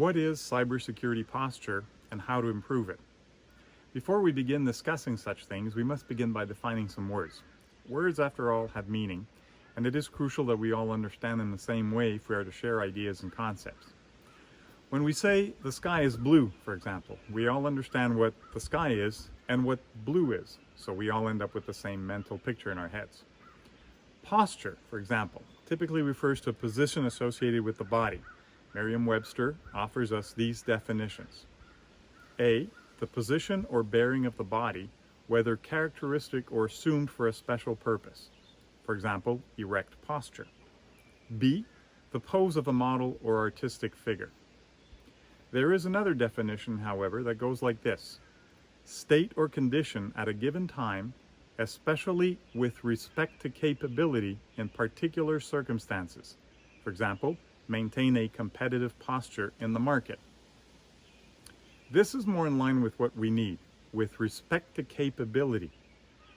What is cybersecurity posture and how to improve it? Before we begin discussing such things, we must begin by defining some words. Words, after all, have meaning, and it is crucial that we all understand them the same way if we are to share ideas and concepts. When we say the sky is blue, for example, we all understand what the sky is and what blue is, so we all end up with the same mental picture in our heads. Posture, for example, typically refers to a position associated with the body. Merriam-Webster offers us these definitions. A, the position or bearing of the body, whether characteristic or assumed for a special purpose. For example, erect posture. B, the pose of a model or artistic figure. There is another definition, however, that goes like this. State or condition at a given time, especially with respect to capability in particular circumstances. For example, maintain a competitive posture in the market. This is more in line with what we need, with respect to capability.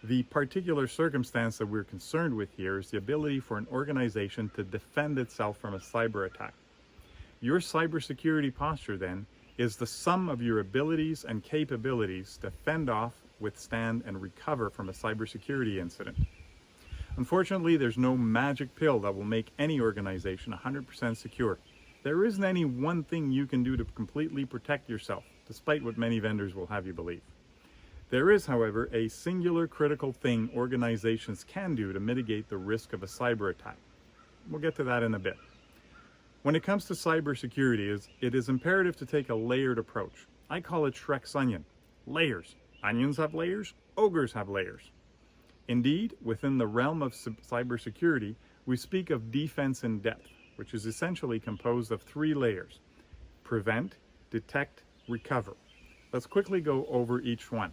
The particular circumstance that we're concerned with here is the ability for an organization to defend itself from a cyber attack. Your cybersecurity posture, then, is the sum of your abilities and capabilities to fend off, withstand, and recover from a cybersecurity incident. Unfortunately, there's no magic pill that will make any organization 100% secure. There isn't any one thing you can do to completely protect yourself, despite what many vendors will have you believe. There is, however, a singular critical thing organizations can do to mitigate the risk of a cyber attack. We'll get to that in a bit. When it comes to cybersecurity, it is imperative to take a layered approach. I call it Shrek's onion. Layers. Onions have layers, ogres have layers. Indeed, within the realm of cybersecurity, we speak of defense in depth, which is essentially composed of 3 layers: prevent, detect, recover. Let's quickly go over each one.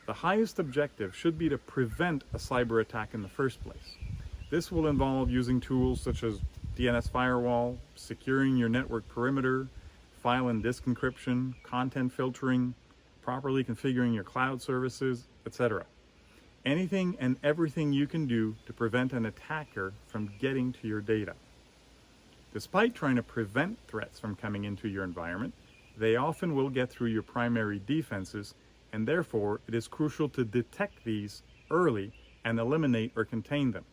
The highest objective should be to prevent a cyber attack in the first place. This will involve using tools such as DNS firewall, securing your network perimeter, file and disk encryption, content filtering, properly configuring your cloud services, etc. Anything and everything you can do to prevent an attacker from getting to your data. Despite trying to prevent threats from coming into your environment, they often will get through your primary defenses, and therefore it is crucial to detect these early and eliminate or contain them.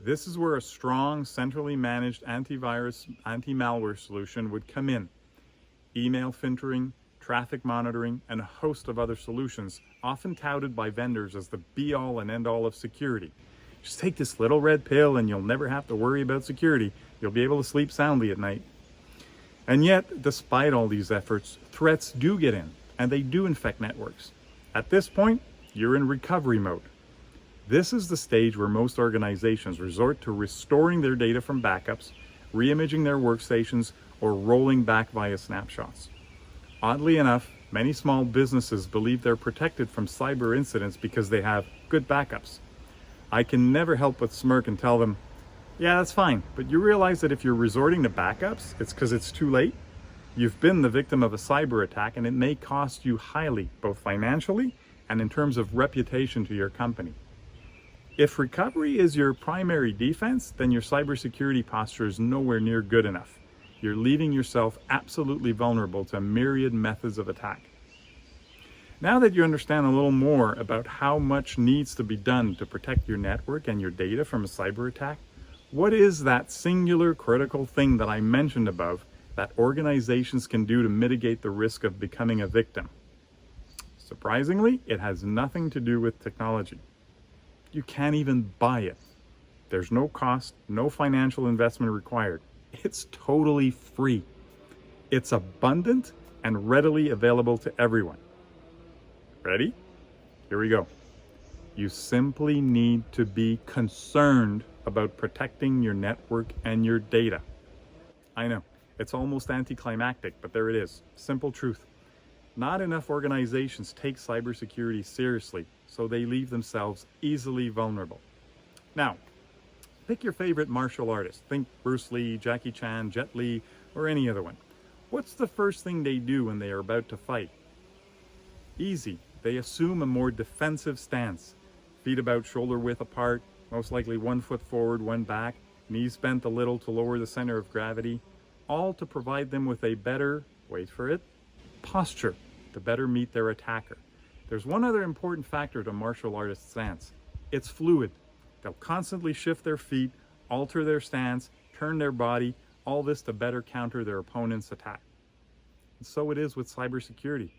This is where a strong, centrally managed antivirus, anti-malware solution would come in. Email filtering, traffic monitoring, and a host of other solutions, often touted by vendors as the be-all and end-all of security. Just take this little red pill and you'll never have to worry about security. You'll be able to sleep soundly at night. And yet, despite all these efforts, threats do get in, and they do infect networks. At this point, you're in recovery mode. This is the stage where most organizations resort to restoring their data from backups, re-imaging their workstations, or rolling back via snapshots. Oddly enough, many small businesses believe they're protected from cyber incidents because they have good backups. I can never help but smirk and tell them, yeah, that's fine, but you realize that if you're resorting to backups, it's because it's too late? You've been the victim of a cyber attack, and it may cost you highly, both financially and in terms of reputation to your company. If recovery is your primary defense, then your cybersecurity posture is nowhere near good enough. You're leaving yourself absolutely vulnerable to myriad methods of attack. Now that you understand a little more about how much needs to be done to protect your network and your data from a cyber attack, what is that singular critical thing that I mentioned above that organizations can do to mitigate the risk of becoming a victim? Surprisingly, it has nothing to do with technology. You can't even buy it. There's no cost, no financial investment required. It's totally free. It's abundant and readily available to everyone. Ready? Here we go. You simply need to be concerned about protecting your network and your data. I know, it's almost anticlimactic, but there it is. Simple truth. Not enough organizations take cybersecurity seriously, so they leave themselves easily vulnerable. Now, pick your favorite martial artist. Think Bruce Lee, Jackie Chan, Jet Li, or any other one. What's the first thing they do when they are about to fight? Easy. They assume a more defensive stance. Feet about shoulder width apart, most likely 1 foot forward, 1 back, knees bent a little to lower the center of gravity. all to provide them with a better, wait for it, posture to better meet their attacker. There's one other important factor to martial artists' stance. It's fluid. They'll constantly shift their feet, alter their stance, turn their body, all this to better counter their opponent's attack. And so it is with cybersecurity.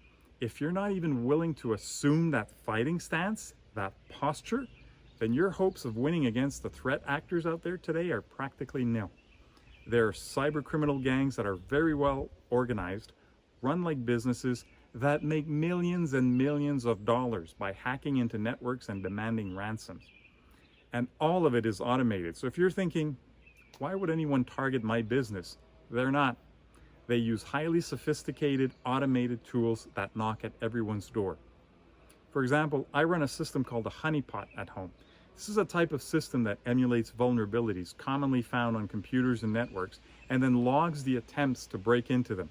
If you're not even willing to assume that fighting stance, that posture, then your hopes of winning against the threat actors out there today are practically nil. There are cyber criminal gangs that are very well organized, run like businesses, that make millions and millions of dollars by hacking into networks and demanding ransoms. And all of it is automated. So if you're thinking, why would anyone target my business? They're not. They use highly sophisticated, automated tools that knock at everyone's door. For example, I run a system called a honeypot at home. This is a type of system that emulates vulnerabilities commonly found on computers and networks, and then logs the attempts to break into them.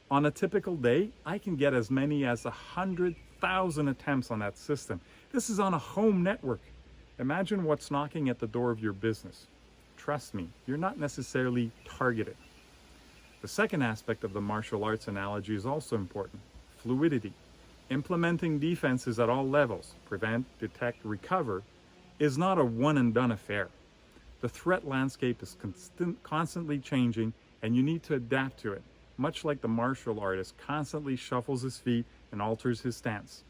On a typical day, I can get as many as 100,000 attempts on that system. This is on a home network. Imagine what's knocking at the door of your business. Trust me, you're not necessarily targeted. The second aspect of the martial arts analogy is also important: fluidity. Implementing defenses at all levels, prevent, detect, recover, is not a one-and-done affair. The threat landscape is constantly changing, and you need to adapt to it, much like the martial artist constantly shuffles his feet and alters his stance.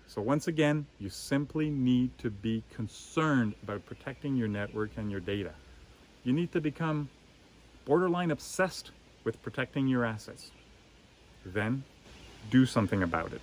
So once again, you simply need to be concerned about protecting your network and your data. You need to become borderline obsessed with protecting your assets. Then, do something about it.